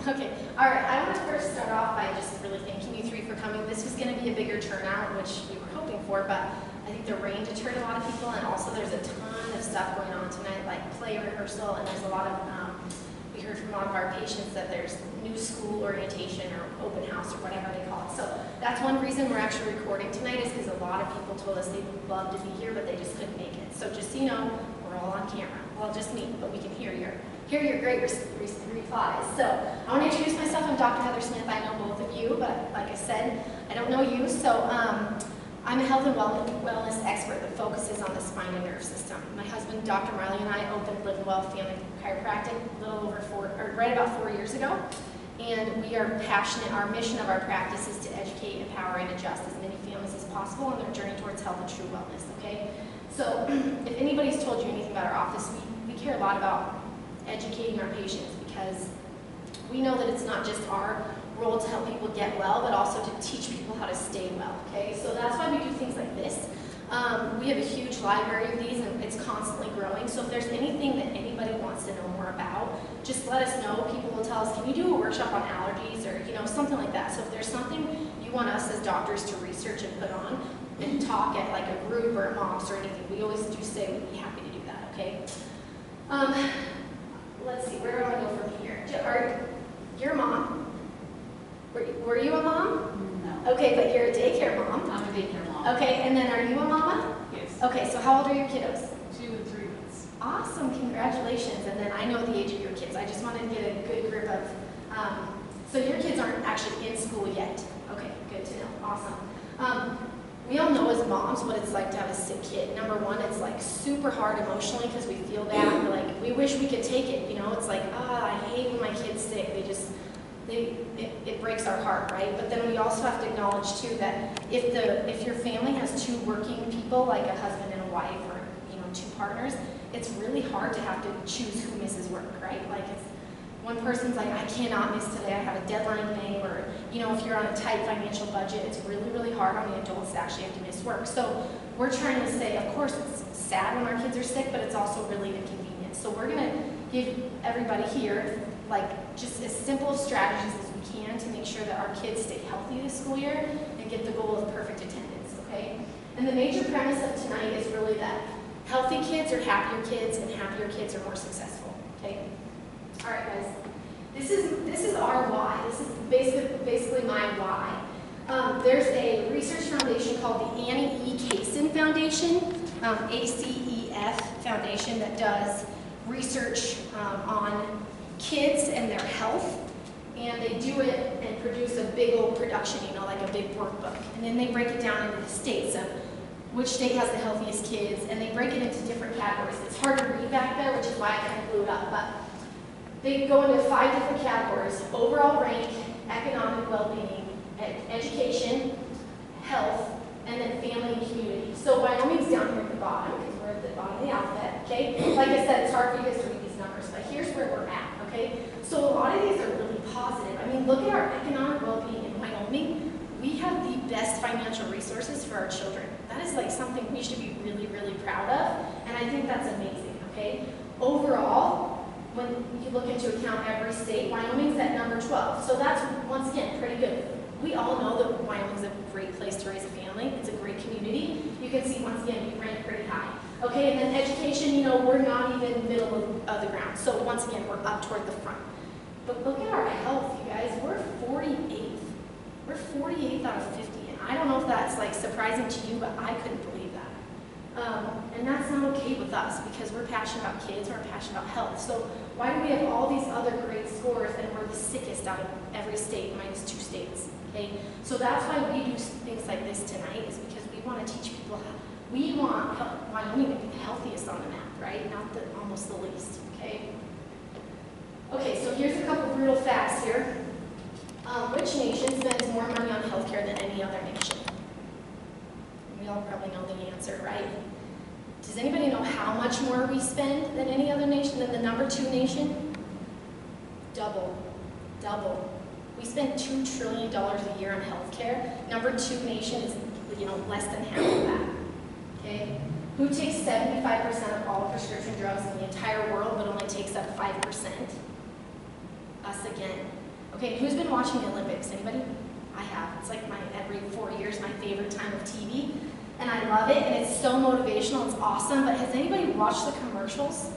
Okay, all right, I want to first start off by just really thanking you three for coming. This was going to be a bigger turnout, which we were hoping for, but I think the rain deterred a lot of people, and also there's a ton of stuff going on tonight, like play rehearsal, and there's a lot of, we heard from a lot of our patients that there's new school orientation or open house or whatever they call it. So that's one reason we're actually recording tonight, is because a lot of people told us they would love to be here, but they just couldn't make it. So just so you know, we're all on camera. Well, just me, but we can hear your great replies. So I want to introduce myself. I'm Dr. Heather Smith. I know both of you, but like I said, I don't know you. So I'm a health and wellness expert that focuses on the spine and nerve system. My husband, Dr. Marley, and I opened Live and Well Family Chiropractic right about 4 years ago. And we are passionate. Our mission of our practice is to educate, empower, and adjust as many families as possible on their journey towards health and true wellness. Okay. So if anybody's told you anything about our office, we care a lot about educating our patients, because we know that it's not just our role to help people get well, but also to teach people how to stay well, okay? So that's why we do things like this. We have a huge library of these, and it's constantly growing, so if there's anything that anybody wants to know more about, just let us know. People will tell us, can you do a workshop on allergies, or something like that. So if there's something you want us as doctors to research and put on and talk at like a group or a MOPS or anything, we always do say we'd be happy to do that, okay? Let's see, where do I go from here? You're a mom. Were you a mom? No. Okay, but you're a daycare mom. I'm a daycare mom. Okay, and then are you a mama? Yes. Okay, so how old are your kiddos? 2 and 3 months. Awesome, congratulations. And then I know the age of your kids. I just wanted to get a good grip of, so your kids aren't actually in school yet. Okay, good to know, awesome. We all know as moms what it's like to have a sick kid. Number one, it's like super hard emotionally because we feel bad. We're like, we wish we could take it. It's like, I hate when my kid's sick. It breaks our heart, right? But then we also have to acknowledge too that if your family has 2 working people, like a husband and a wife, or 2 partners, it's really hard to have to choose who misses work, right? Like it's one person's like, I cannot miss today, I have a deadline thing, or if you're on a tight financial budget, it's really, really hard on the adults to actually have to miss work. So we're trying to say, of course it's sad when our kids are sick, but it's also really inconvenient. So we're gonna give everybody here just as simple strategies as we can to make sure that our kids stay healthy this school year and get the goal of perfect attendance, okay? And the major premise of tonight is really that healthy kids are happier kids, and happier kids are more successful, okay? All right, guys. This is our why. This is basically my why. There's a research foundation called the Annie E. Cason Foundation, ACEF Foundation, that does research on kids and their health. And they do it and produce a big old production, like a big workbook. And then they break it down into the states of which state has the healthiest kids, and they break it into different categories. It's hard to read back there, which is why I kind of blew it up. But they go into 5 different categories: overall rank, economic well-being, education, health, and then family and community. So Wyoming's down here at the bottom, because we're at the bottom of the alphabet, okay? Like I said, it's hard for you guys to read these numbers, but here's where we're at, okay? So a lot of these are really positive. I mean, look at our economic well-being in Wyoming. We have the best financial resources for our children. That is like something we should be really, really proud of, and I think that's amazing, okay? Overall, when you look into account every state, Wyoming's at number 12. So that's, once again, pretty good. We all know that Wyoming's a great place to raise a family. It's a great community. You can see, once again, we rank pretty high. Okay, and then education, we're not even middle of the ground. So once again, we're up toward the front. But look at our health, you guys. We're 48th. We're 48th out of 50. And I don't know if that's surprising to you, but I couldn't believe that. And that's not okay with us, because we're passionate about kids, we're passionate about health. So why do we have all these other great scores and we're the sickest out of every state minus 2 states? Okay, so that's why we do things like this tonight, is because we want to teach people how we want Wyoming to be the healthiest on the map, right? Not almost the least. Okay. Okay, so here's a couple brutal facts here. Which nation spends more money on healthcare than any other nation? We all probably know the answer, right? Does anybody know how much more we spend than any other nation, than the number 2 nation? Double. We spend $2 trillion a year on healthcare. Number 2 nation is, less than half of that. Okay? Who takes 75% of all prescription drugs in the entire world, but only takes up 5%? Us again. Okay, who's been watching the Olympics? Anybody? I have. It's like every 4 years, my favorite time of TV. And I love it, and it's so motivational, it's awesome, but has anybody watched the commercials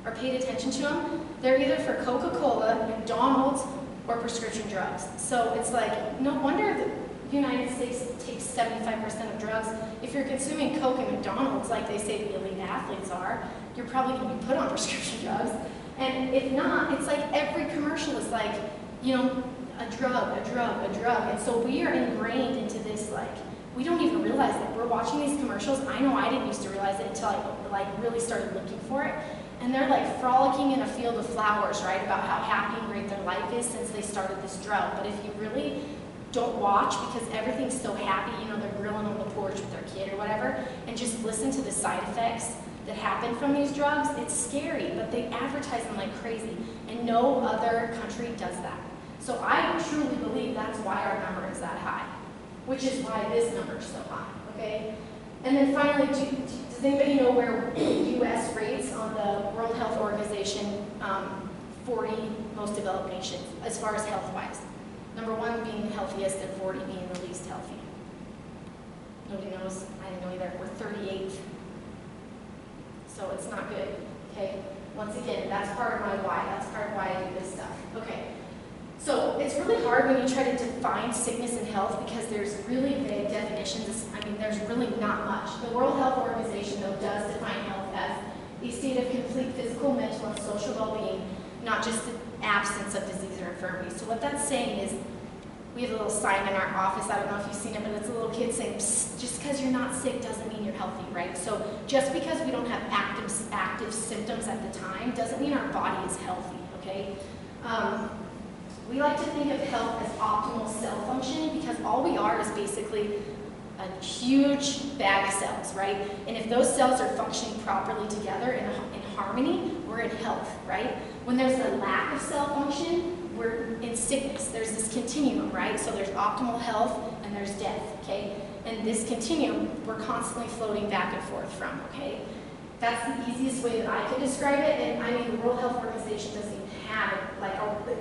or paid attention to them? They're either for Coca-Cola, McDonald's, or prescription drugs. So it's like, no wonder the United States takes 75% of drugs. If you're consuming Coke and McDonald's, like they say the elite athletes are, you're probably gonna be put on prescription drugs. And if not, it's like every commercial is like, you know, a drug, a drug, a drug. And so we are ingrained into this, like, we don't even realize that we're watching these commercials. I know I didn't used to realize it until I like really started looking for it. And they're like frolicking in a field of flowers, right, about how happy and great their life is since they started this drug. But if you really don't watch, because everything's so happy, you know, they're grilling on the porch with their kid or whatever, and just listen to the side effects that happen from these drugs, it's scary, but they advertise them like crazy. And no other country does that. So I truly believe that's why our number is that high, which is why this number is so high, okay? And then finally, does anybody know where U.S. rates on the World Health Organization 40 most developed nations as far as health-wise? Number 1 being the healthiest and 40 being the least healthy. Nobody knows? I didn't know either. We're 38th. So it's not good, okay? Once again, that's part of my why. That's part of why I do this stuff. Okay. So it's really hard when you try to define sickness and health because there's really vague definitions. I mean, there's really not much. The World Health Organization, though, does define health as a state of complete physical, mental, and social well-being, not just the absence of disease or infirmity. So what that's saying is, we have a little sign in our office, I don't know if you've seen it, but it's a little kid saying, "Psst, just because you're not sick doesn't mean you're healthy," right? So just because we don't have active symptoms at the time doesn't mean our body is healthy, okay? We like to think of health as optimal cell function because all we are is basically a huge bag of cells, right? And if those cells are functioning properly together in harmony, we're in health, right? When there's a lack of cell function, we're in sickness. There's this continuum, right? So there's optimal health and there's death, okay? And this continuum, we're constantly floating back and forth from, okay? That's the easiest way that I could describe it, and I mean, the World Health Organization doesn't even have it, like,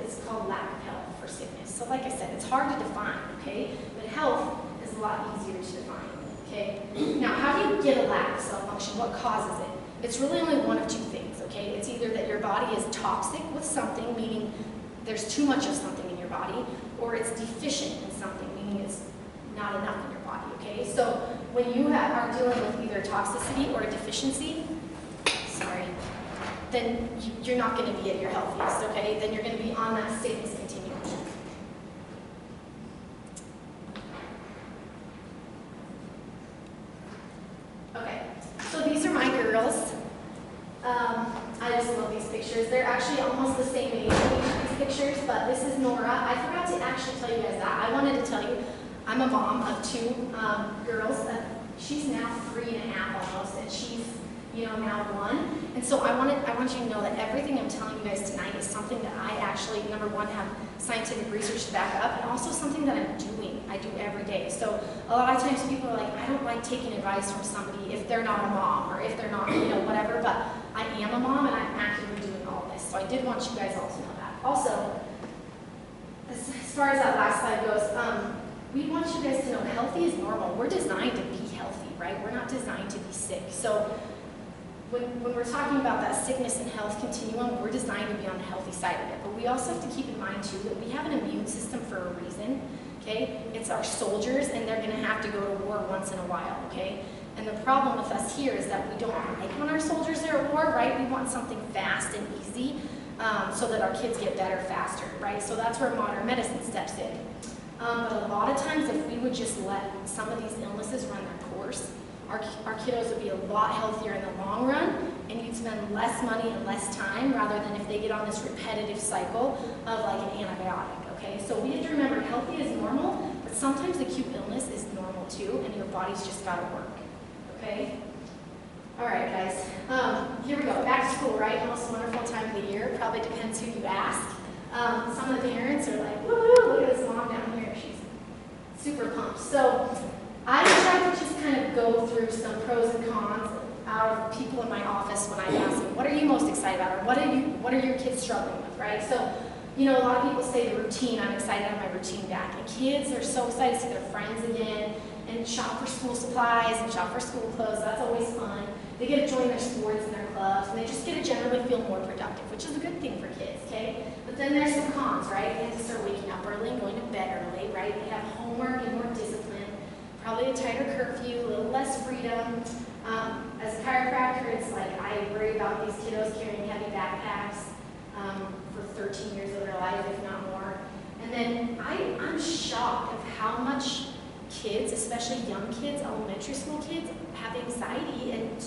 it's called lack of health for sickness. So like I said, it's hard to define, okay? But health is a lot easier to define, okay? Now, how do you get a lack of cell function? What causes it? It's really only one of two things, okay? It's either that your body is toxic with something, meaning there's too much of something in your body, or it's deficient in something, meaning it's not enough in your body, okay? So when you are dealing with either toxicity or a deficiency, then you're not going to be at your healthiest, okay? Then you're going to be on that sickness continuum. Okay, so these are my girls. I just love these pictures. They're actually almost the same age in each of these pictures, but this is Nora. I forgot to actually tell you guys that. I wanted to tell you, I'm a mom of 2 girls. She's now 3.5 almost, and she's, you know, now 1. And so I want you to know that everything I'm telling you guys tonight is something that I actually, number 1, have scientific research to back up, and also something that I'm doing. I do every day. So a lot of times people are like, I don't like taking advice from somebody if they're not a mom or if they're not, you know, whatever, but I am a mom and I'm actively doing all this. So I did want you guys all to know that. Also, as far as that last slide goes, we want you guys to know healthy is normal. We're designed to be healthy, right? We're not designed to be sick. So when we're talking about that sickness and health continuum, we're designed to be on the healthy side of it. But we also have to keep in mind, too, that we have an immune system for a reason, okay? It's our soldiers, and they're going to have to go to war once in a while, okay? And the problem with us here is that we don't like when our soldiers are at war, right? We want something fast and easy so that our kids get better faster, right? So that's where modern medicine steps in. But a lot of times, if we would just let some of these illnesses run their course, our kiddos would be a lot healthier in the long run, and you'd spend less money and less time rather than if they get on this repetitive cycle of like an antibiotic, okay? So we have to remember healthy is normal, but sometimes acute illness is normal too, and your body's just got to work, okay? All right, guys, here we go. Back to school, right? The most wonderful time of the year. Probably depends who you ask. Some of the parents are like, woo, look at this mom down here. She's super pumped. So I tried to just kind of go through some pros and cons out of people in my office when I ask them, what are you most excited about, or what are your kids struggling with, right? So you know, a lot of people say the routine, I'm excited to have my routine back. And kids are so excited to see their friends again and shop for school supplies and shop for school clothes. That's always fun. They get to join their sports and their clubs, and they just get to generally feel more productive, which is a good thing for kids, okay? But then there's some cons, right? They have to start waking up early and going to bed early, right? They have homework and more discipline, probably a tighter curfew, a little less freedom. As a chiropractor, it's like I worry about these kiddos carrying heavy backpacks for 13 years of their life, if not more. And then I'm shocked of how much kids, especially young kids, elementary school kids, have anxiety and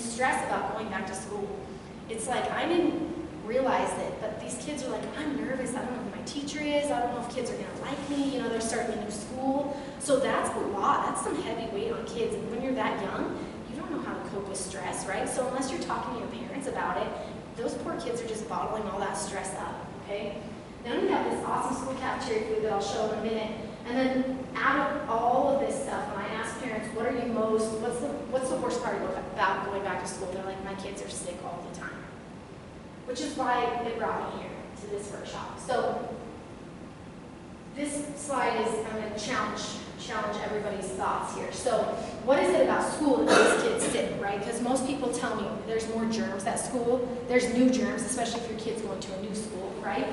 stress about going back to school. It's like I didn't realize it, but these kids are like, I'm nervous, I don't know who my teacher is, I don't know if kids are gonna like me, you know, they're starting a new school. So that's a lot, that's some heavy weight on kids. And when you're that young, you don't know how to cope with stress, right? So unless you're talking to your parents about it, those poor kids are just bottling all that stress up, okay? Then we have this awesome school cafeteria food that I'll show in a minute. And then out of all of this stuff, when I ask parents, what are you what's the worst part about going back to school? They're like, my kids are sick all the time. Which is why it brought me here to this workshop. So this slide is, I'm going to challenge everybody's thoughts here. So what is it about school that makes kids sick, right? Because most people tell me there's more germs at school. There's new germs, especially if your kid's going to a new school, right?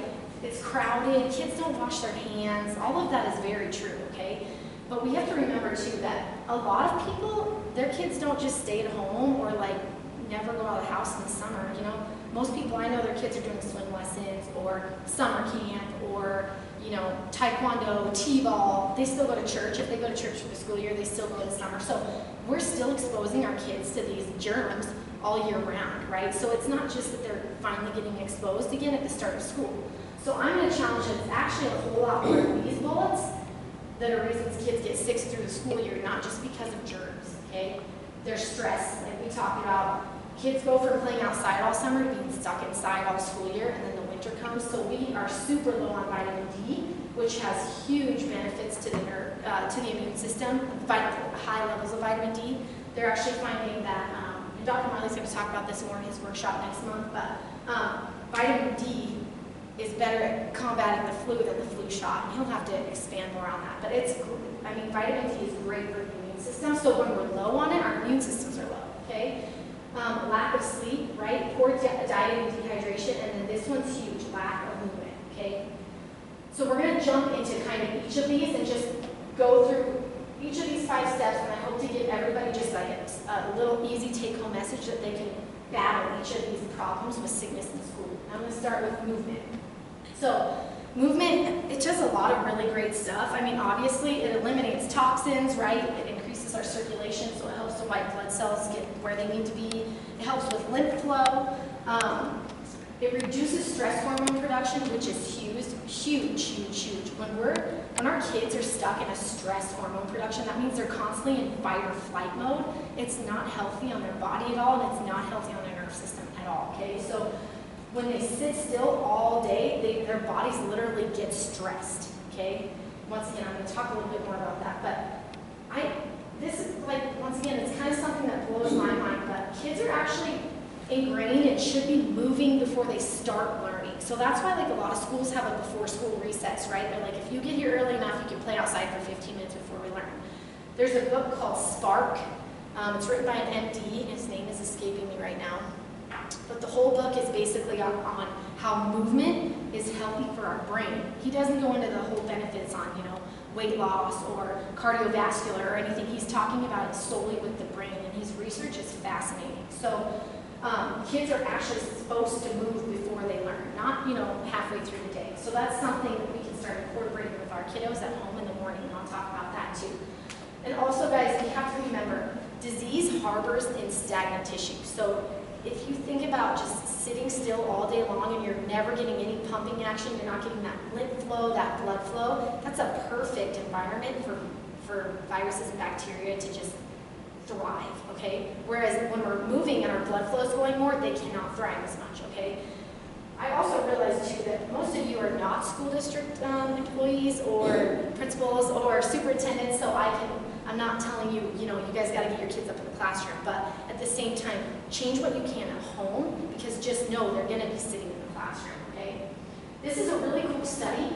It's crowded, kids don't wash their hands. All of that is very true, okay? But we have to remember too that a lot of people, their kids don't just stay at home or like never go out of the house in the summer, you know? Most people I know, their kids are doing swim lessons or summer camp or, you know, taekwondo, t-ball. They still go to church. If they go to church for the school year, they still go in the summer. So we're still exposing our kids to these germs all year round, right? So it's not just that they're finally getting exposed again at the start of school. So I'm going to challenge that it's actually a whole lot more of these bullets that are reasons kids get sick through the school year, not just because of germs, okay? There's stress, like we talked about. Kids go from playing outside all summer to being stuck inside all school year, and then the winter comes. So we are super low on vitamin D, which has huge benefits to the immune system, high levels of vitamin D. They're actually finding that, and Dr. Marley's going to talk about this more in his workshop next month, but vitamin D is better at combating the flu than the flu shot, and he'll have to expand more on that. But vitamin D is great for the immune system, so when we're low on it, our immune systems are low, okay? Lack of sleep, right? Poor diet and dehydration, and then this one's huge, lack of movement, okay? So we're going to jump into kind of each of these and just go through each of these 5 steps, and I hope to give everybody just like a little easy take-home message that they can battle each of these problems with sickness in school. I'm going to start with movement. So movement, it does a lot of really great stuff. I mean, obviously, it eliminates toxins, right? It increases our circulation, so it helps the white blood cells get where they need to be. It helps with lymph flow. It reduces stress hormone production, which is huge. When our kids are stuck in a stress hormone production, that means they're constantly in fight or flight mode. It's not healthy on their body at all, and it's not healthy on their nerve system at all, okay? So when they sit still all day, their bodies literally get stressed, okay? Once again, I'm going to talk a little bit more about that, but this is like, once again, it's kind of something that blows my mind, but kids are actually ingrained and should be moving before they start learning. So that's why like a lot of schools have a before school recess, right? They're like, if you get here early enough, you can play outside for 15 minutes before we learn. There's a book called Spark. It's written by an MD. His name is escaping me right now. But the whole book is basically on how movement is healthy for our brain. He doesn't go into the whole benefits on, you know, weight loss or cardiovascular or anything. He's talking about it solely with the brain, and his research is fascinating. So kids are actually supposed to move before they learn, not, you know, halfway through the day. So that's something that we can start incorporating with our kiddos at home in the morning, and I'll talk about that too. And also, guys, we have to remember, disease harbors in stagnant tissue. So if you think about just sitting still all day long and you're never getting any pumping action, you're not getting that lymph flow, that blood flow, that's a perfect environment for viruses and bacteria to just thrive, okay? Whereas when we're moving and our blood flow is going more, they cannot thrive as much, okay? I also realized too that most of you are not school district employees or principals or superintendents, so I'm not telling you, you know, you guys got to get your kids up in the classroom, but at the same time, change what you can at home, because just know they're going to be sitting in the classroom, okay? This is a really cool study.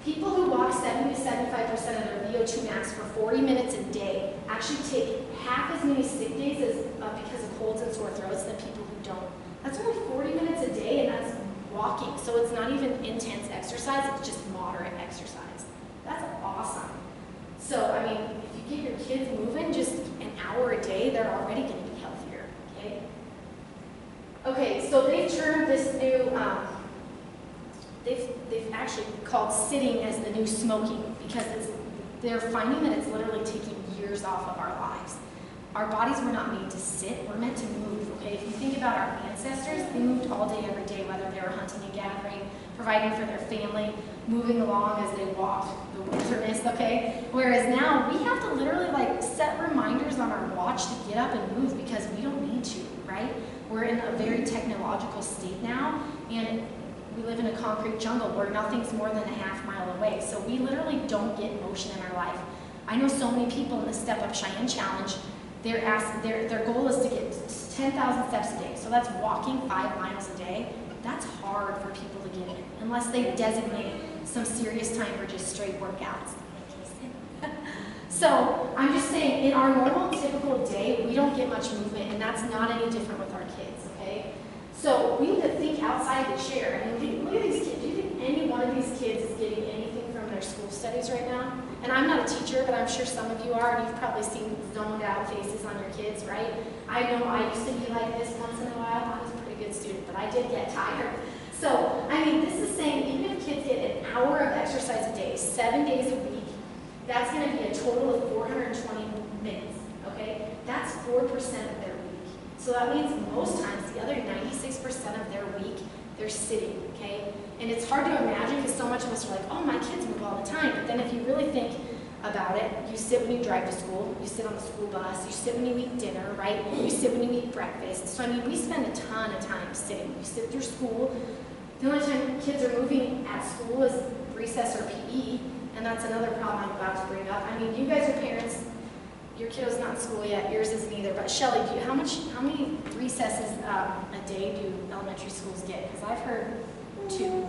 People who walk 70 to 75% of their VO2 max for 40 minutes a day actually take half as many sick days as, because of colds and sore throats than people who don't. That's only 40 minutes a day, and that's walking. So it's not even intense exercise, it's just moderate exercise. That's awesome. So, I mean, if you get your kids moving just an hour a day, they're already going to be healthier, okay? Okay, so they've termed this new, they've actually called sitting as the new smoking, because they're finding that it's literally taking years off of our lives. Our bodies were not made to sit, we're meant to move, okay? If you think about our ancestors, they moved all day, every day, whether they were hunting and gathering, providing for their family, moving along as they walked the wilderness, okay? Whereas now, we have to literally like set reminders on our watch to get up and move because we don't need to, right? We're in a very technological state now, and we live in a concrete jungle where nothing's more than a half mile away. So we literally don't get motion in our life. I know so many people in the Step Up Cheyenne Challenge, their goal is to get 10,000 steps a day. So that's walking 5 miles a day. That's hard for people to get in, unless they designate some serious time for just straight workouts. So I'm just saying, in our normal, typical day, we don't get much movement, and that's not any different with our kids, okay? So we need to think outside the chair. I mean, look at these kids. Do you think any one of these kids is getting anything from their school studies right now? And I'm not a teacher, but I'm sure some of you are, and you've probably seen zoned out faces on your kids, right? I know I used to be like this once in a while. I was a pretty good student, but I did get tired. So, I mean, this is saying even if kids get an hour of exercise a day, 7 days a week, that's going to be a total of 420 minutes, okay? That's 4% of their week. So that means most times, the other 96% of their week, they're sitting, okay? And it's hard to imagine because so much of us are like, oh, my kids move all the time. But then if you really think about it, you sit when you drive to school, you sit on the school bus, you sit when you eat dinner, right? You sit when you eat breakfast. So I mean, we spend a ton of time sitting. You sit through school. The only time kids are moving at school is recess or PE, and that's another problem I'm about to bring up. I mean, you guys are parents. Your kiddo's not in school yet. Yours isn't either. But Shelly, how many recesses a day do elementary schools get? Because I've heard 2.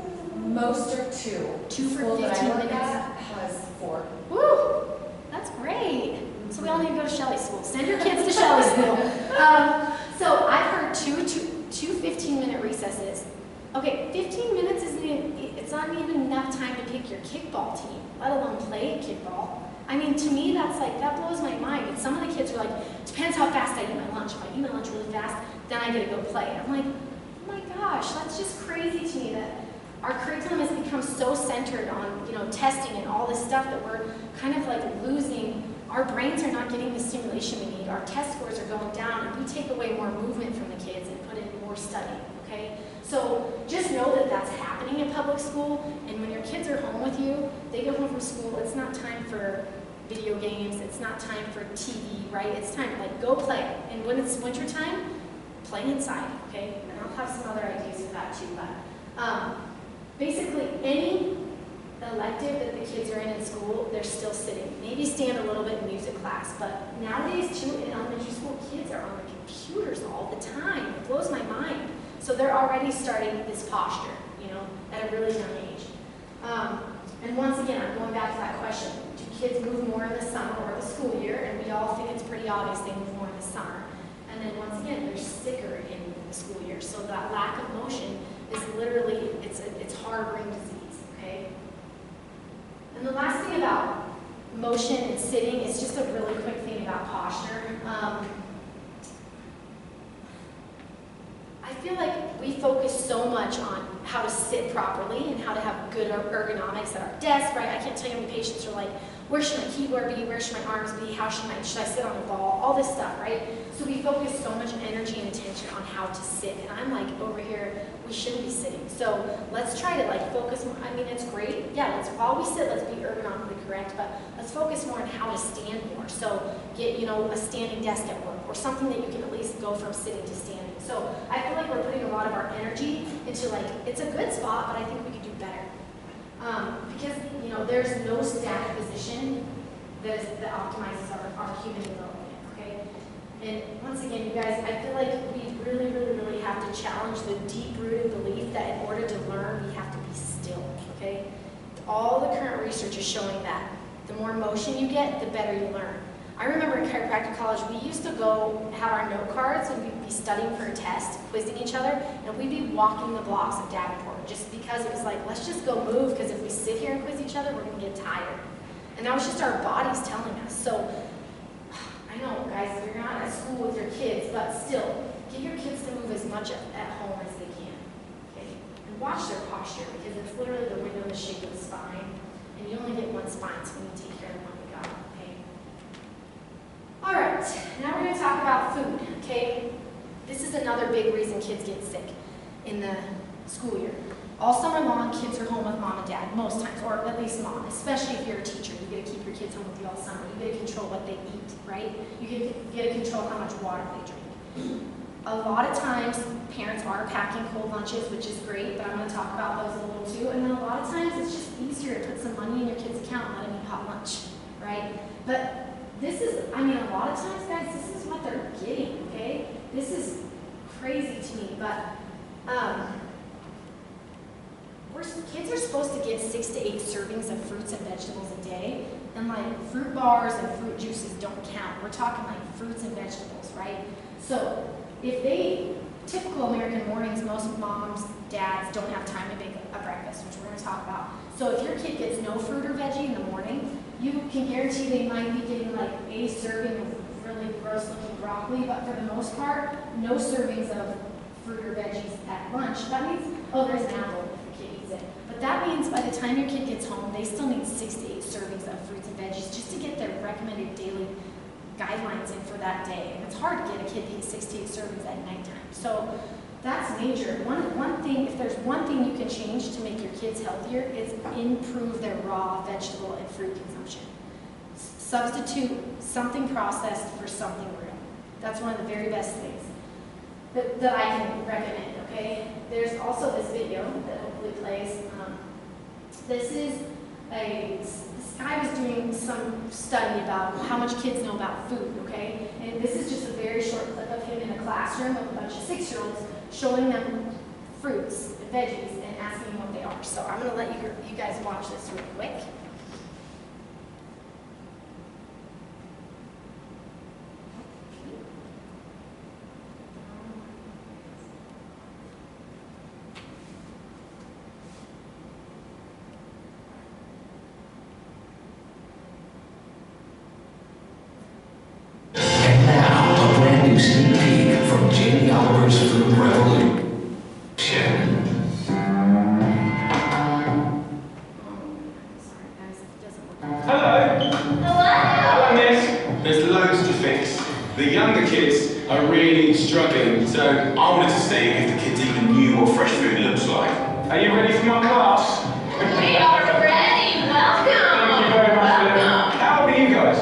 Most are 2. 2 for School that 15 I work minutes. at has 4. Woo! That's great. So we all need to go to Shelley School. Send your kids to Shelley School. So I've heard two 15-minute recesses. Okay, 15 minutes isn't even, it's not even enough time to pick your kickball team, let alone play kickball. I mean, to me, that's like, that blows my mind. And some of the kids are like, depends how fast I eat my lunch. If I eat my lunch really fast, then I get to go play. I'm like, oh my gosh, that's just crazy to me that our curriculum has become so centered on, you know, testing and all this stuff that we're kind of like losing. Our brains are not getting the stimulation we need. Our test scores are going down, and we take away more movement from the kids and put in more study, okay? So just know that that's happening in public school, and when your kids are home with you, they get home from school, it's not time for video games, it's not time for TV, right? It's time to like go play. And when it's winter time, play inside, okay? And I'll have some other ideas for that too, but basically any elective that the kids are in school, they're still sitting. Maybe stand a little bit in music class, but nowadays too in elementary school, kids are on their computers all the time. It blows my mind. So they're already starting this posture, you know, at a really young age. And once again, I'm going back to that question. Do kids move more in the summer or the school year? And we all think it's pretty obvious they move more in the summer. And then once again, they're sicker in the school year. So that lack of motion is literally, it's harboring disease, okay? And the last thing about motion and sitting is just a really quick thing about posture. I feel like we focus so much on how to sit properly and how to have good ergonomics at our desk, right? I can't tell you how many patients are like, where should my keyboard be? Where should my arms be? Should I sit on the ball? All this stuff, right? So we focus so much energy and attention on how to sit. And I'm like, over here, we shouldn't be sitting. So let's try to like focus more. I mean, it's great. Yeah, while we sit, let's be ergonomically correct, but let's focus more on how to stand more. So get, you know, a standing desk at work or something that you can at least go from sitting to standing. So I feel like we're putting a lot of our energy into like, it's a good spot, but I think we could do better. Because, you know, there's no static position that optimizes our human development, okay? And once again, you guys, I feel like we really have to challenge the deep-rooted belief that in order to learn, we have to be still. okay? All the current research is showing that. The more motion you get, the better you learn. I remember in chiropractic college, we used to go have our note cards and we'd be studying for a test, quizzing each other, and we'd be walking the blocks of Davenport just because it was like, let's just go move, because if we sit here and quiz each other, we're gonna get tired. And that was just our bodies telling us. So, I know, guys, you're not at school with your kids, but still, get your kids to move as much at home as they can, okay? And watch their posture, because it's literally the window in the shape of the spine, and you only get one spine, so we need to take care of the one we got, okay? All right, now we're gonna talk about food, okay? This is another big reason kids get sick in the school year. All summer long, kids are home with mom and dad, most times, or at least mom, especially if you're a teacher. You gotta keep your kids home with you all summer. You gotta control what they eat, right? You gotta control how much water they drink. A lot of times, parents are packing cold lunches, which is great, but I'm gonna talk about those a little too. And then a lot of times, it's just easier to put some money in your kid's account and let them eat hot lunch, right? But this is, I mean, a lot of times, guys, this is what they're getting, okay? This is crazy to me, but kids are supposed to get 6 to 8 servings of fruits and vegetables a day, and like fruit bars and fruit juices don't count. We're talking like fruits and vegetables, right? So if typical American mornings, most moms, dads don't have time to make a breakfast, which we're going to talk about. So if your kid gets no fruit or veggie in the morning, you can guarantee they might be getting like a serving of really gross looking broccoli, but for the most part, no servings of fruit or veggies at lunch. That means, oh, there's an apple if your kid eats it. But that means by the time your kid gets home, they still need 6 to 8 servings of fruits and veggies just to get their recommended daily guidelines in for that day. And it's hard to get a kid to eat 6 to 8 servings at nighttime. So that's major. One thing, if there's one thing you can change to make your kids healthier, it's improve their raw vegetable and fruit consumption. Substitute something processed for something real. That's one of the very best things that I can recommend, okay? There's also this video that hopefully plays. This guy was doing some study about how much kids know about food, okay? And this is just a very short clip of him in a classroom with a bunch of 6-year-olds showing them fruits and veggies and asking them what they are. So I'm gonna let you guys watch this real quick. New sneak peek from Jamie Oliver's Food Revolution. Hello. Hello, miss. There's loads to fix. The younger kids are really struggling, so I wanted to see if the kids even knew what fresh food looks like. Are you ready for my class? We are ready. Welcome. Thank you very much, Lily. How old are you guys?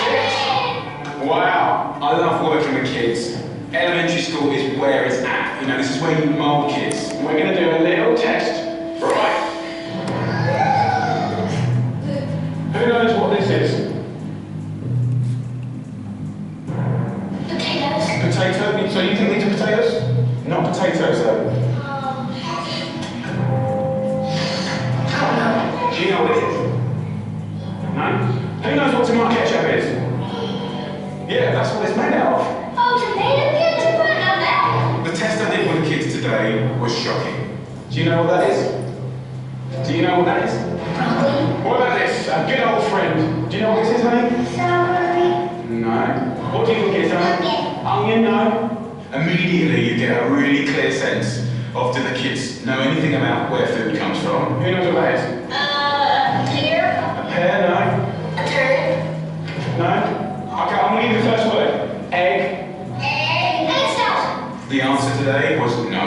6. Wow, I love working with kids. Elementary school is where it's at. You know, this is where you mold kids. We're going to do a little test. Right. Who knows what this is? Potatoes. Potato? So you think these are potatoes? Not potatoes, though. I don't know. Do you know what it is? No? Who knows what tomato ketchup is? Yeah, that's what it's made out of. Oh, tomato ketchup. I know that. The test I did with the kids today was shocking. Do you know what that is? Do you know what that is? Broccoli. What about this? A good old friend. Do you know what this is, honey? Celery. No. What do you think it is, honey? Onion. Onion, no. Immediately you get a really clear sense of do the kids know anything about where food comes from? Who knows what that is? Pear. A pear, no. A turnip. No? Okay, I'm going to give you the first word. Egg. Egg. Egg salad. The answer today was no.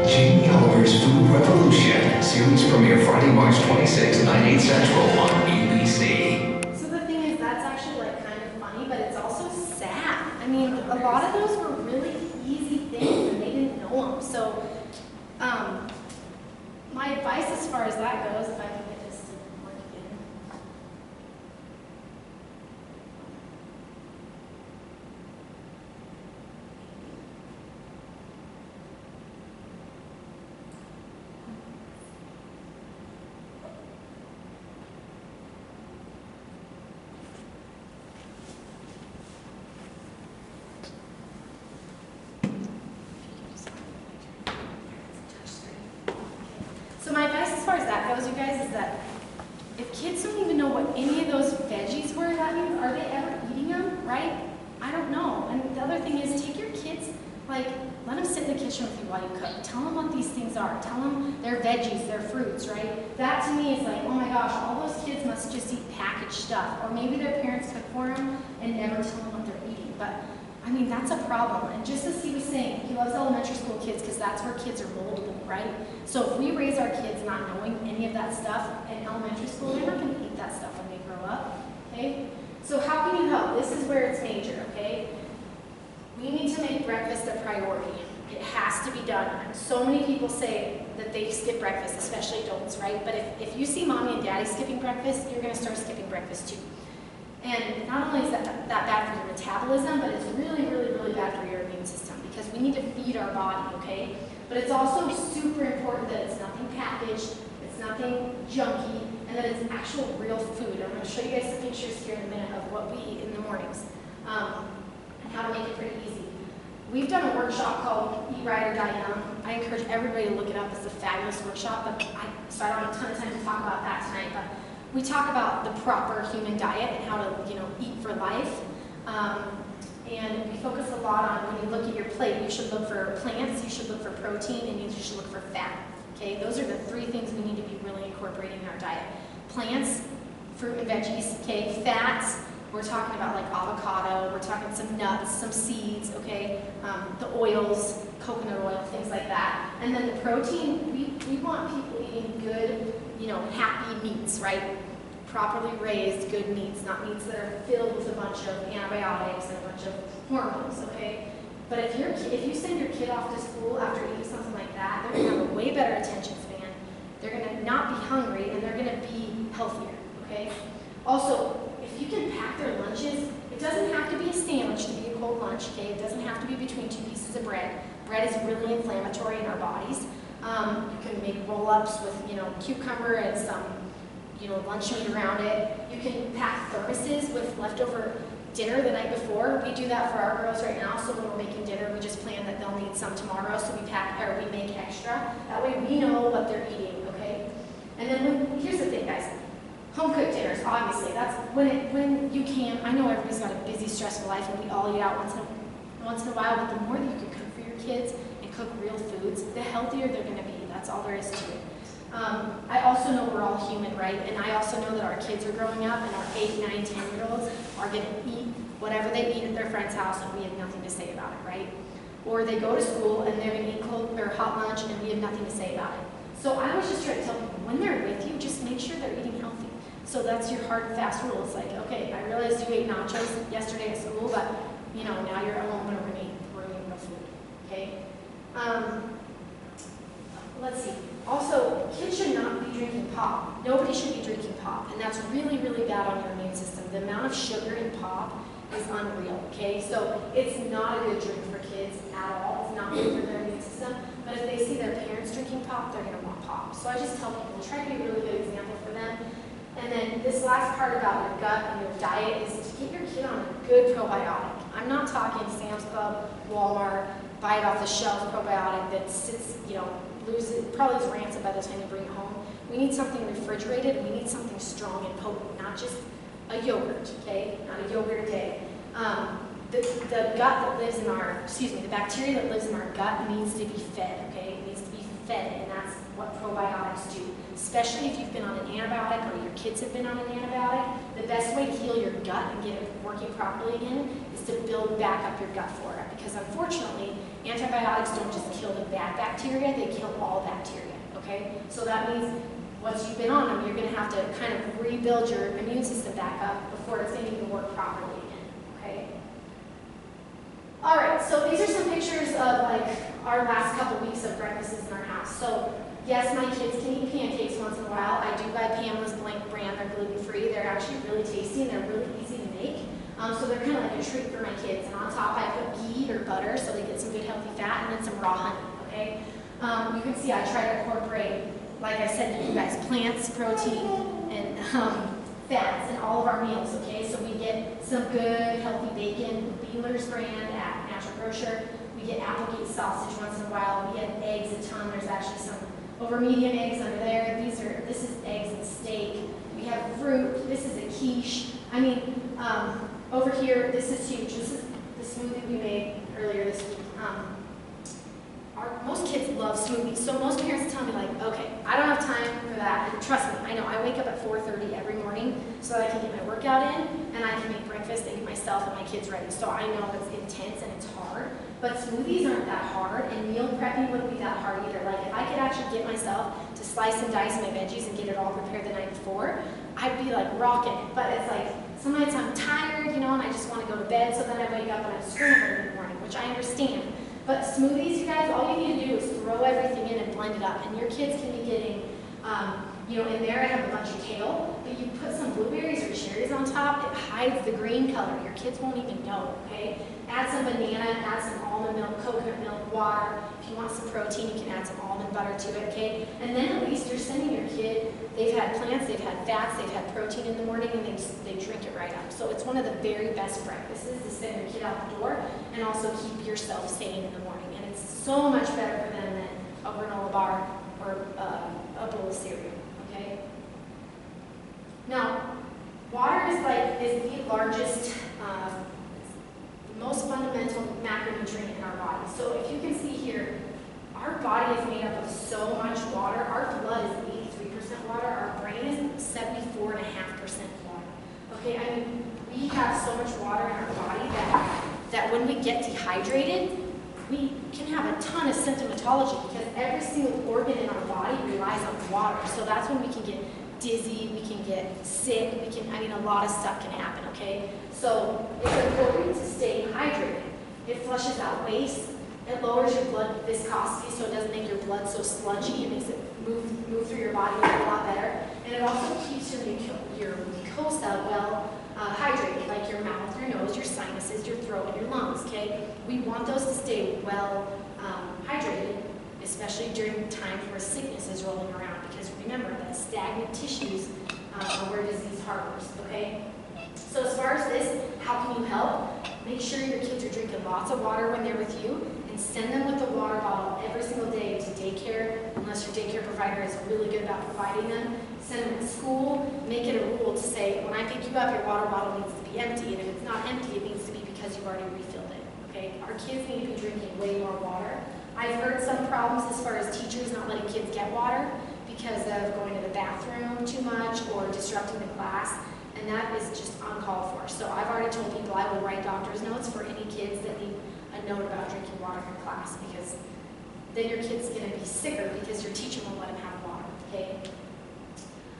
Jamie Oliver's Food Revolution. Series premiere Friday, March 26, 9/8 Central on ABC. So the thing is, that's actually like kind of funny, but it's also sad. I mean, a lot of those were really easy things and they didn't know them. So, my advice as far as that goes, if I can get this to work again. guys, is that if kids don't even know what any of those veggies were that you, are they ever eating them, right? I don't know. And the other thing is, take your kids, like, let them sit in the kitchen with you while you cook. Tell them what these things are. Tell them they're veggies, they're fruits, right? That to me is like, oh my gosh, all those kids must just eat packaged stuff. Or maybe their parents cook for them and never tell them what they're eating. But I mean, that's a problem. And just as he was saying, he loves elementary school kids because that's where kids are moldable, right? So if we raise our kids not knowing any of that stuff in elementary school, they're not going to eat that stuff when they grow up, okay? So how can you help? This is where it's major, okay? We need to make breakfast a priority. It has to be done. So many people say that they skip breakfast, especially adults, right? But if you see mommy and daddy skipping breakfast, you're going to start skipping breakfast too. And not only is that bad for your metabolism, but it's really, really, really bad for your immune system because we need to feed our body, okay? But it's also super important that it's nothing packaged, it's nothing junky, and that it's actual real food. I'm going to show you guys some pictures here in a minute of what we eat in the mornings and how to make it pretty easy. We've done a workshop called Eat Right or Die Young. I encourage everybody to look it up. It's a fabulous workshop, so I don't have a ton of time to talk about that tonight, but we talk about the proper human diet and how to, eat for life. And we focus a lot on when you look at your plate, you should look for plants, you should look for protein, and you should look for fat. Okay, those are the three things we need to be really incorporating in our diet. Plants, fruit and veggies, okay, fats, we're talking about like avocado, we're talking some nuts, some seeds, okay, the oils, coconut oil, things like that. And then the protein, we want people eating good, happy meats, right? Properly raised, good meats, not meats that are filled with a bunch of antibiotics and a bunch of hormones, okay? But if you send your kid off to school after eating something like that, they're gonna have a way better attention span. They're gonna not be hungry and they're gonna be healthier, okay? Also, if you can pack their lunches, it doesn't have to be a sandwich to be a cold lunch, okay? It doesn't have to be between two pieces of bread. Bread is really inflammatory in our bodies. You can make roll-ups with, cucumber and some, lunch meat around it. You can pack thermoses with leftover dinner the night before. We do that for our girls right now, so when we're making dinner, we just plan that they'll need some tomorrow, so we make extra. That way we know what they're eating, okay? And then here's the thing, guys. Home cooked dinners, obviously, that's when you can. I know everybody's got a busy, stressful life, and we all eat out once in a while, but the more that you can cook for your kids and cook real foods, the healthier they're gonna be. That's all there is to it. I also know we're all human, right? And I also know that our kids are growing up and our 8, 9, 10-year-olds are going to eat whatever they eat at their friend's house and we have nothing to say about it, right? Or they go to school and they're going to eat cold or hot lunch and we have nothing to say about it. So I was just trying to tell people, when they're with you, just make sure they're eating healthy. So that's your hard and fast rule. It's like, okay, I realized you ate nachos yesterday at school, but now you're at home and we're eating no food, okay? Let's see. Also, kids should not be drinking pop. Nobody should be drinking pop, and that's really, really bad on your immune system. The amount of sugar in pop is unreal, okay? So it's not a good drink for kids at all. It's not good for their immune system, but if they see their parents drinking pop, they're gonna want pop. So I just tell people, try to be a really good example for them. And then this last part about your gut and your diet is to get your kid on a good probiotic. I'm not talking Sam's Club, Walmart, buy it off the shelf probiotic that sits, probably is rancid by the time you bring it home. We need something refrigerated. We need something strong and potent, not just a yogurt, okay? Not a yogurt a day. The gut that lives in the bacteria that lives in our gut needs to be fed, okay? It needs to be fed, and that's what probiotics do. Especially if you've been on an antibiotic or your kids have been on an antibiotic, the best way to heal your gut and get it working properly again is to build back up your gut flora. Because unfortunately, antibiotics don't just kill the bad bacteria, they kill all bacteria, okay? So that means once you've been on them, you're gonna have to kind of rebuild your immune system back up before it's gonna even work properly again, okay? All right, so these are some pictures of like our last couple weeks of breakfasts in our house. So yes, my kids can eat pancakes once in a while. I do buy Pamela's Blank brand, they're gluten-free. They're actually really tasty and they're really easy to make. So they're kind of like a treat for my kids. And on top I put ghee or butter so they get some good healthy fat and then some raw honey, okay? You can see I try to incorporate, like I said to you guys, plants, protein, and fats in all of our meals, okay? So we get some good healthy bacon, Beeler's brand at Natural Grocer. We get Applegate sausage once in a while. We get eggs a ton. There's actually some over medium eggs under there. This is eggs and steak. We have fruit. This is a quiche. I mean, over here, this is huge. This is the smoothie we made earlier this week. Most kids love smoothies, so most parents tell me like, okay, I don't have time for that. And trust me, I know, I wake up at 4:30 every morning so that I can get my workout in and I can make breakfast and get myself and my kids ready. So I know it's intense and it's hard, but smoothies aren't that hard and meal prepping wouldn't be that hard either. Like if I could actually get myself to slice and dice my veggies and get it all prepared the night before, I'd be like rocking it. But it's like, some nights I'm tired, you know, and I just want to go to bed, so then I wake up and I'm scrambling in the morning, which I understand. But smoothies, you guys, all you need to do is throw everything in and blend it up. And your kids can be getting, you know, in there I have a bunch of kale, but you put some blueberries or cherries on top, it hides the green color. Your kids won't even know, okay? Add some banana, add some almond milk, coconut milk, water. If you want some protein, you can add some almond butter to it, okay? And then at least you're sending your kid, they've had plants, they've had fats, they've had protein in the morning, and they drink it right up. So it's one of the very best breakfasts to send your kid out the door and also keep yourself sane in the morning. And it's so much better for them than a granola bar or a bowl of cereal, okay? Now, water is the largest, most fundamental macronutrient in our body. So if you can see here, our body is made up of so much water. Our blood is 83% water. Our brain is 74.5% water. Okay, I mean, we have so much water in our body that when we get dehydrated, we can have a ton of symptomatology because every single organ in our body relies on water. So that's when we can get dizzy, we can get sick, a lot of stuff can happen, okay? So it's important to stay hydrated. It flushes out waste, it lowers your blood viscosity so it doesn't make your blood so sludgy, it makes it move through your body a lot better. And it also keeps your mucosa well hydrated, like your mouth, your nose, your sinuses, your throat, and your lungs, okay? We want those to stay well hydrated, especially during times where sickness is rolling around, because remember that stagnant tissues are where disease harbors, okay? So as far as this, how can you help? Make sure your kids are drinking lots of water when they're with you, and send them with a water bottle every single day to daycare, unless your daycare provider is really good about providing them. Send them to school, make it a rule to say, when I pick you up, your water bottle needs to be empty, and if it's not empty, it needs to be because you've already refilled it, okay? Our kids need to be drinking way more water. I've heard some problems as far as teachers not letting kids get water because of going to the bathroom too much or disrupting the class, and that is just uncalled for. So I've already told people I will write doctor's notes for any kids that need a note about drinking water in class, because then your kid's going to be sicker because your teacher won't let him have water, okay?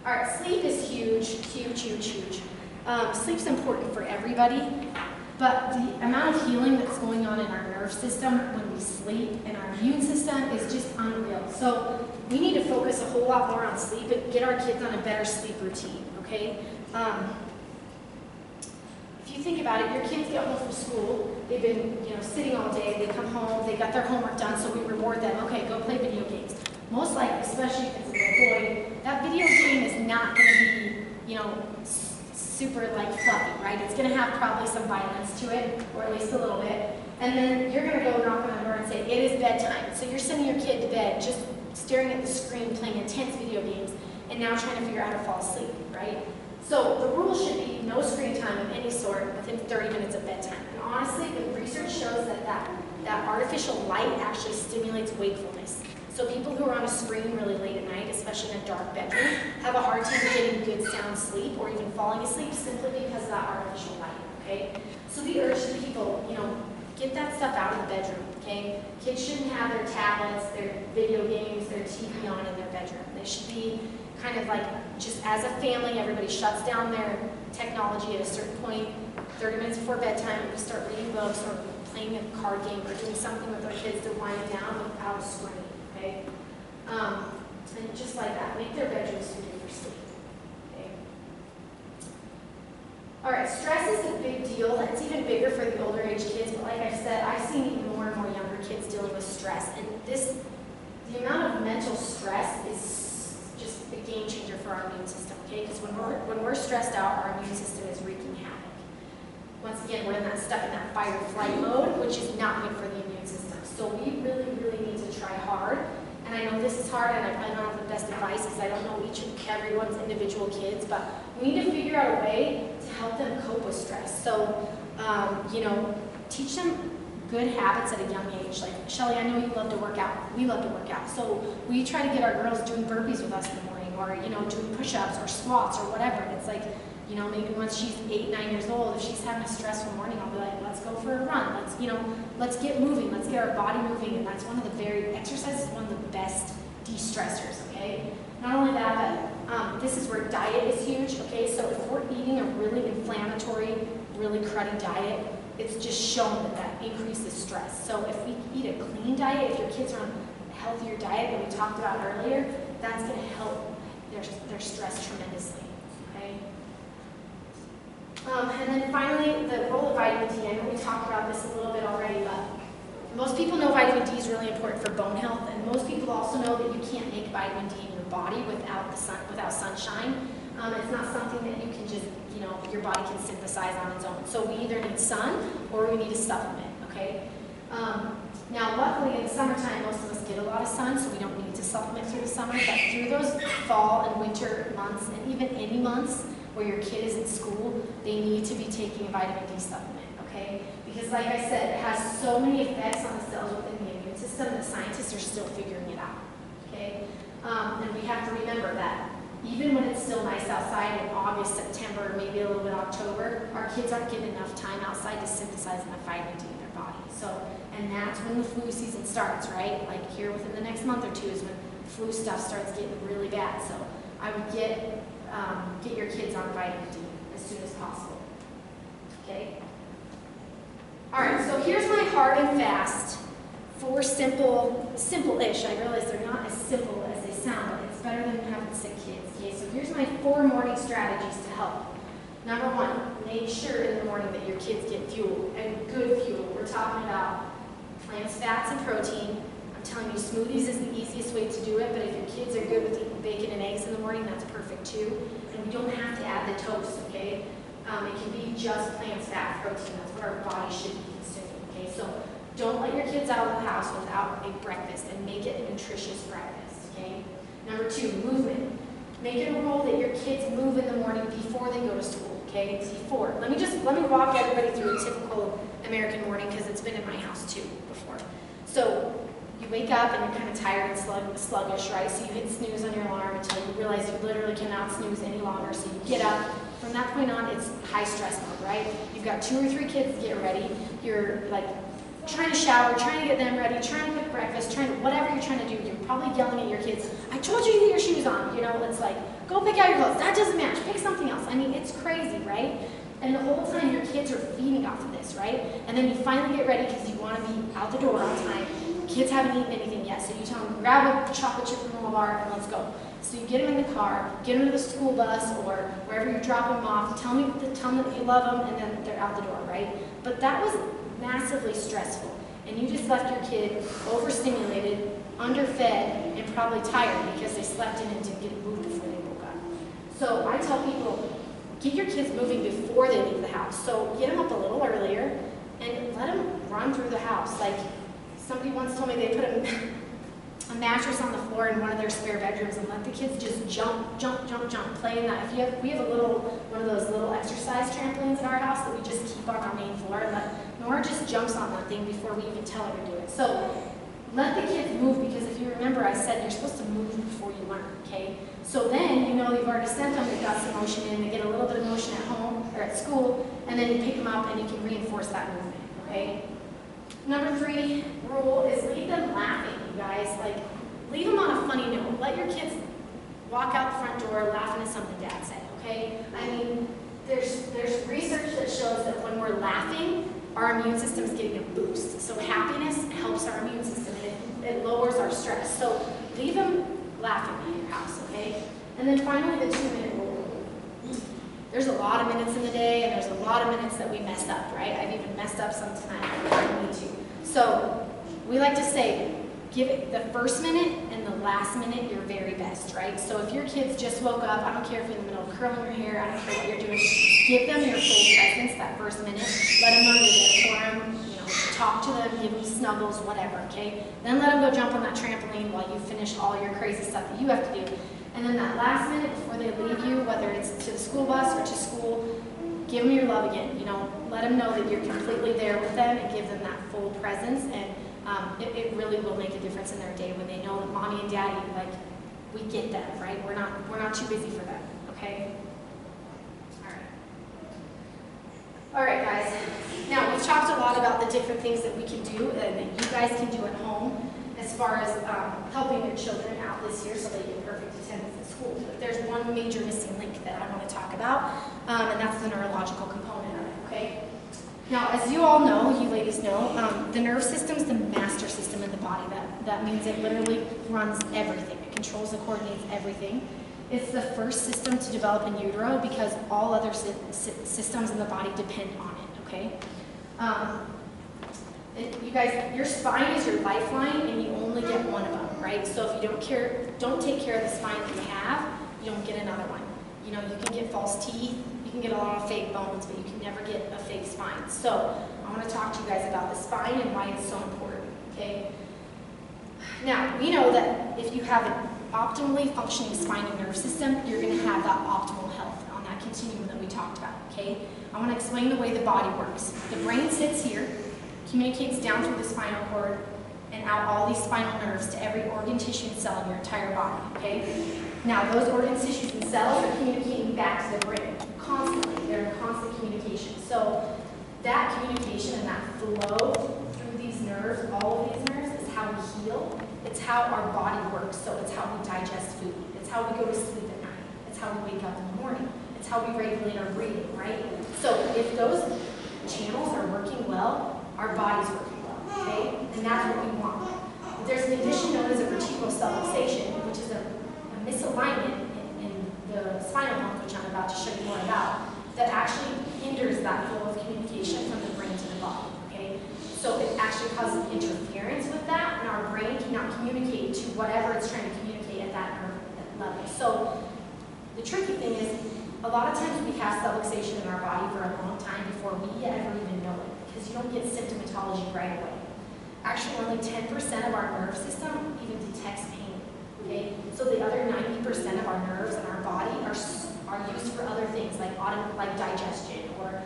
All right, sleep is huge, huge, huge, huge. Sleep's important for everybody, but the amount of healing that's going on in our nerve system when we sleep and our immune system is just unreal. So we need to focus a whole lot more on sleep and get our kids on a better sleep routine, okay? If you think about it, your kids get home from school, they've been sitting all day, they come home, they got their homework done, so we reward them, okay, go play video games. Most likely, especially if it's a little boy, that video game is not going to be, super fluffy, right? It's going to have probably some violence to it, or at least a little bit. And then you're going to go knock on the door and say, it is bedtime. So you're sending your kid to bed just staring at the screen, playing intense video games, and now trying to figure out how to fall asleep, right? So the rule should be no screen time of any sort within 30 minutes of bedtime. And honestly, the research shows that artificial light actually stimulates wakefulness. So people who are on a screen really late at night, especially in a dark bedroom, have a hard time getting good sound sleep or even falling asleep simply because of that artificial light, okay? So we urge people, get that stuff out of the bedroom, okay? Kids shouldn't have their tablets, their video games, their TV on in their bedroom. They should be kind of just as a family, everybody shuts down their technology at a certain point, 30 minutes before bedtime, we start reading books or playing a card game or doing something with our kids to wind down without a screen. Okay? And just like that, make their bedrooms suited for sleep. Okay? All right, stress is a big deal. It's even bigger for the older age kids, but like I said, I've seen even more and more younger kids dealing with stress. And the amount of mental stress is just a game changer for our immune system, okay? Because when we're stressed out, our immune system is wreaking havoc. Once again, we're stuck in that fight or flight mode, which is not good for the immune system. So we really, really need to try hard. And I know this is hard and I probably don't have the best advice because I don't know everyone's individual kids, but we need to figure out a way to help them cope with stress. So, you know, teach them good habits at a young age. Like, Shelly, I know you love to work out. We love to work out. So we try to get our girls doing burpees with us in the morning, or, you know, doing push-ups or squats or whatever. And it's like, you know, maybe once she's 8, 9 years old, if she's having a stressful morning, I'll be like, let's go for a run. Let's, you know, let's get moving. Let's get our body moving. And that's exercise is one of the best de-stressors, okay? Not only that, but this is where diet is huge, okay? So if we're eating a really inflammatory, really cruddy diet, it's just shown that that increases stress. So if we eat a clean diet, if your kids are on a healthier diet that we talked about earlier, that's going to help their stress tremendously, okay? And then finally, the role of vitamin D. I know we talked about this a little bit already, but most people know vitamin D is really important for bone health, and most people also know that you can't make vitamin D in your body without sunshine. It's not something that you can just, you know, your body can synthesize on its own. So we either need sun or we need a supplement, okay? Now, luckily in the summertime, most of us get a lot of sun, so we don't need to supplement through the summer, but through those fall and winter months, and even any months where your kid is in school, they need to be taking a vitamin D supplement, okay? Because like I said, it has so many effects on the cells within the immune system that scientists are still figuring it out, okay? And we have to remember that even when it's still nice outside in August, September, maybe a little bit October, our kids aren't getting enough time outside to synthesize enough vitamin D in their body. So, and that's when the flu season starts, right? Like here within the next month or two is when flu stuff starts getting really bad. So I would get your kids on vitamin D as soon as possible, okay? All right, so here's my hard and fast, 4 simple-ish. I realize they're not as simple as they sound, but it's better than having sick kids. Okay, so here's my 4 morning strategies to help. Number 1, make sure in the morning that your kids get fuel, and good fuel. We're talking about plants, fats, and protein. I'm telling you, smoothies is the easiest way to do it, but if your kids are good with eating bacon and eggs in the morning, that's perfect too. And we don't have to add the toast, okay? It can be just plants, fat, protein. That's what our body should be consuming, okay? So don't let your kids out of the house without a breakfast, and make it a nutritious breakfast, okay? Number 2, movement. Make it a rule that your kids move in the morning before they go to school, okay? Before. Let me walk everybody through a typical American morning, because it's been in my house too before. So you wake up and you're kind of tired and sluggish, right? So you hit snooze on your alarm until you realize you literally cannot snooze any longer. So you get up. From that point on, it's high stress mode, right? You've got 2 or 3 kids to get ready. You're like trying to shower, trying to get them ready, trying to cook breakfast, whatever you're trying to do. You're probably yelling at your kids, I told you to get your shoes on. You know, it's like, go pick out your clothes. That doesn't match. Pick something else. I mean, it's crazy, right? And the whole time your kids are feeding off of this, right? And then you finally get ready because you want to be out the door on time. Kids haven't eaten anything yet, so you tell them, grab a chocolate chip granola bar and let's go. So you get them in the car, get them to the school bus or wherever you're dropping them off, tell them that you love them, and then they're out the door, right? But that was massively stressful. And you just left your kid overstimulated, underfed, and probably tired because they slept in and didn't get moved before they woke up. So I tell people, get your kids moving before they leave the house. So get them up a little earlier and let them run through the house. Like somebody once told me they put a mattress on the floor in one of their spare bedrooms and let the kids just jump, play in that. We have one of those little exercise trampolines in our house that we just keep on our main floor, and Nora just jumps on that thing before we even tell her to do it. So let the kids move, because if you remember, I said you're supposed to move before you learn, okay? So then you know you've already sent them, they've got some motion in, they get a little bit of motion at home or at school, and then you pick them up and you can reinforce that movement, okay? Number 3 rule is leave them laughing, you guys. Like, leave them on a funny note. Let your kids walk out the front door laughing at something Dad said, okay? I mean, there's research that shows that when we're laughing, our immune system is getting a boost. So happiness helps our immune system, and it lowers our stress. So leave them laughing in your house, okay? And then finally, the 2-minute rule. There's a lot of minutes in the day, and there's a lot of minutes that we mess up, right? I've even messed up some tonight. I need to. So we like to say, give it the first minute and the last minute your very best, right? So if your kids just woke up, I don't care if you're in the middle of curling your hair, I don't care what you're doing, give them your full presence that first minute. Let them know you're there for them, you know, Talk to them, give them snuggles, whatever, okay? Then let them go jump on that trampoline while you finish all your crazy stuff that you have to do. And then that last minute before they leave you, whether it's to the school bus or to school, give them your love again. You know, let them know that you're completely there with them and give them that full presence. And it really will make a difference in their day when they know that mommy and daddy, like, we get them, right? We're not too busy for them, okay? All right, guys. Now, we've talked a lot about the different things that we can do and that you guys can do at home as far as helping your children out this year so they get perfect attendance at school. But there's one major missing link that I want to talk about, and that's the neurological component of it, okay? Now, as you all know, you ladies know, the nerve system is the master system in the body. That means it literally runs everything. It controls and coordinates everything. It's the first system to develop in utero because all other systems in the body depend on it, okay? You guys, your spine is your lifeline and you only get one of them, right? So if you don't take care of the spine that you have, you don't get another one. You know, you can get false teeth, you can get a lot of fake bones, but you can never get a fake spine. So I want to talk to you guys about the spine and why it's so important, okay? Now, we know that if you have an optimally functioning spine and nerve system, you're going to have that optimal health on that continuum that we talked about, okay? I want to explain the way the body works. The brain sits here, communicates down through the spinal cord, and out all these spinal nerves to every organ, tissue, and cell in your entire body, okay? Now, those organs, tissues, and cells are communicating back to the brain constantly. They're in constant communication. So that communication and that flow through these nerves, all of these nerves, is how we heal. It's how our body works. So it's how we digest food. It's how we go to sleep at night. It's how we wake up in the morning. It's how we regulate our breathing, right? So if those channels are working well, our body's working well, okay? And that's what we want. There's a condition known as a vertebral subluxation, which is a misalignment in the spinal column, which I'm about to show you more about, that actually hinders that flow of communication from the brain to the body, okay? So it actually causes interference with that, and our brain cannot communicate to whatever it's trying to communicate at that nerve level. So the tricky thing is, a lot of times we have subluxation in our body for a long time before we ever even know it, because you don't get symptomatology right away. Actually, only 10% of our nerve system even detects pain, okay? So the other 90% of our nerves in our body are used for other things, like digestion, or,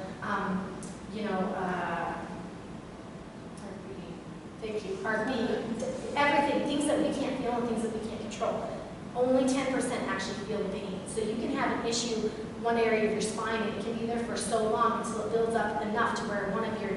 heartbeat, everything, things that we can't feel and things that we can't control. Only 10% actually feel the pain. So you can have an issue one area of your spine and it can be there for so long until it builds up enough to where one of your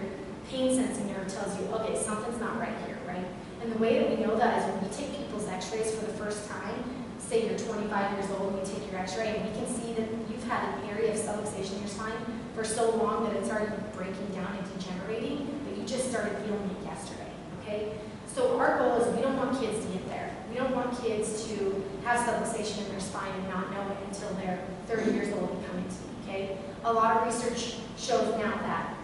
pain sensing nerve tells you, okay, something's not right here, right? And the way that we know that is when we take people's x-rays for the first time, say you're 25 years old and you take your x-ray and we can see that you've had an area of subluxation in your spine for so long that it's already breaking down and degenerating, but you just started feeling it yesterday, okay? So our goal is we don't want kids to get there. We don't want kids to have subluxation in their spine and not know it until they're 30 years old and coming to me, okay? A lot of research shows now that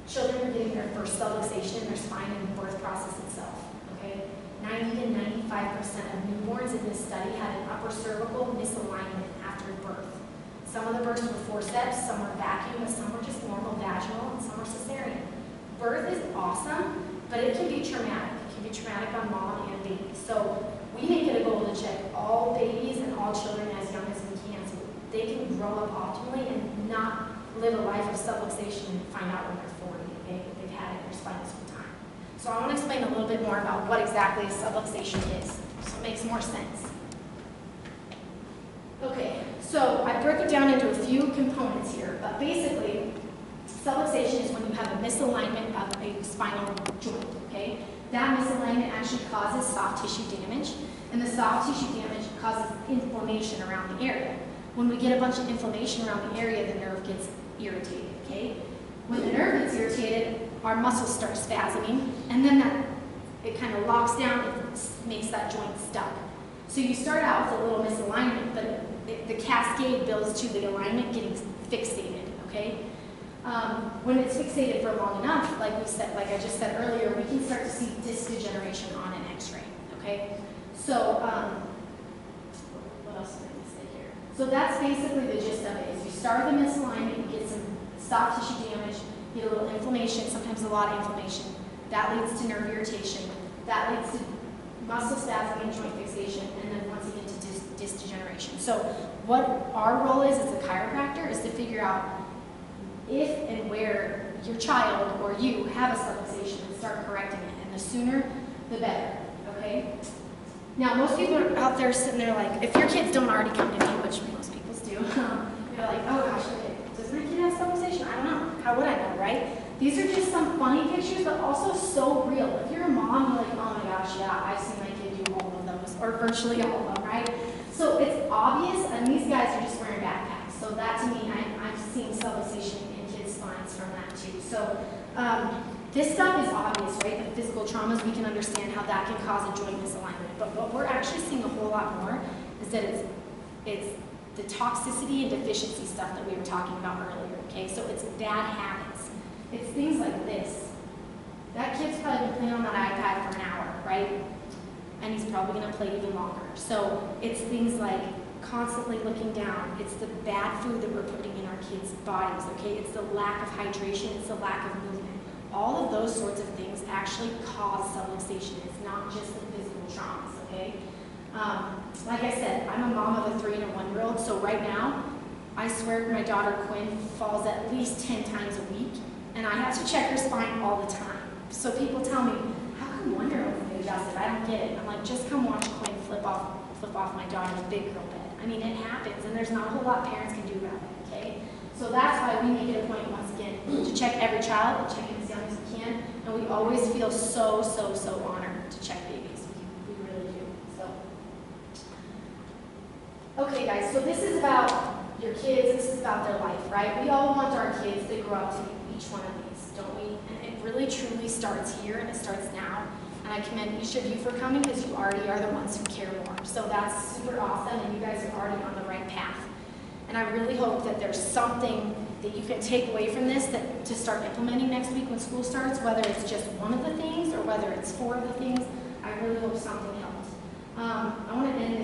children are getting their first subluxation in their spine in the birth process itself, okay? 90 to 95% of newborns in this study had an upper cervical misalignment after birth. Some of the births were forceps, some were vacuum, and some were just normal vaginal, and some were cesarean. Birth is awesome, but it can be traumatic. It can be traumatic on mom and baby. So we make it a goal to check all babies and all children as young as we can so they can grow up optimally and not live a life of subluxation and find out when they're 40 if they've had it in their spine this whole time. So I want to explain a little bit more about what exactly a subluxation is, so it makes more sense. Okay, so I broke it down into a few components here, but basically, subluxation is when you have a misalignment of a spinal joint, okay? That misalignment actually causes soft tissue damage, and the soft tissue damage causes inflammation around the area. When we get a bunch of inflammation around the area, the nerve gets irritated, okay? When the nerve gets irritated, our muscles start spasming, and then it kind of locks down and makes that joint stuck. So you start out with a little misalignment, but the cascade builds to the alignment getting fixated, okay? When it's fixated for long enough, like I just said earlier, we can start to see disc degeneration on an x-ray, okay? So, what else did I say here? So that's basically the gist of it, is you start with a misalignment, you get some soft tissue damage, You get a little inflammation, sometimes a lot of inflammation. That leads to nerve irritation. That leads to muscle spasm and joint fixation, and then once again to disc degeneration. So what our role is as a chiropractor is to figure out if and where your child or you have a subluxation and start correcting it. And the sooner, the better, okay? Now, most people are out there sitting there like, if your kids don't already come to me, which most people do, you're like, oh gosh, okay, does my kid have subluxation? I don't know. How would I know, right? These are just some funny pictures, but also so real. If you're a mom, you're like, oh my gosh, yeah, I've seen my kid do all of those, or virtually all of them, right? So it's obvious, and these guys are just wearing backpacks. So that to me, I've seen subluxation in kids' spines from that too. So this stuff is obvious, right? The physical traumas, we can understand how that can cause a joint misalignment. But what we're actually seeing a whole lot more is that it's the toxicity and deficiency stuff that we were talking about earlier, okay? So it's bad habits. It's things like this. That kid's probably been playing on that iPad for an hour, right? And he's probably gonna play even longer. So it's things like constantly looking down. It's the bad food that we're putting in our kids' bodies, okay? It's the lack of hydration, it's the lack of movement. All of those sorts of things actually cause subluxation. It's not just the physical traumas, okay? Like I said, I'm a mom of a 3 and a 1-year-old, so right now, I swear my daughter Quinn falls at least 10 times a week, and I have to check her spine all the time. So people tell me, how come 1-year-olds get adjusted? I don't get it. I'm like, just come watch Quinn flip off my daughter's big girl bed. I mean, it happens, and there's not a whole lot parents can do about it, okay? So that's why we make it a point, once again, to check every child, check it as young as we can, and we always feel so honored to check babies. We really do, so. Okay, guys, so this is about your kids, this is about their life, right? We all want our kids to grow up to be each one of these, don't we? And it really truly starts here, and it starts now. And I commend each of you for coming, because you already are the ones who care more. So that's super awesome, and you guys are already on the right path. And I really hope that there's something that you can take away from this that to start implementing next week when school starts, whether it's just one of the things or whether it's 4 of the things. I really hope something helped. I want to end this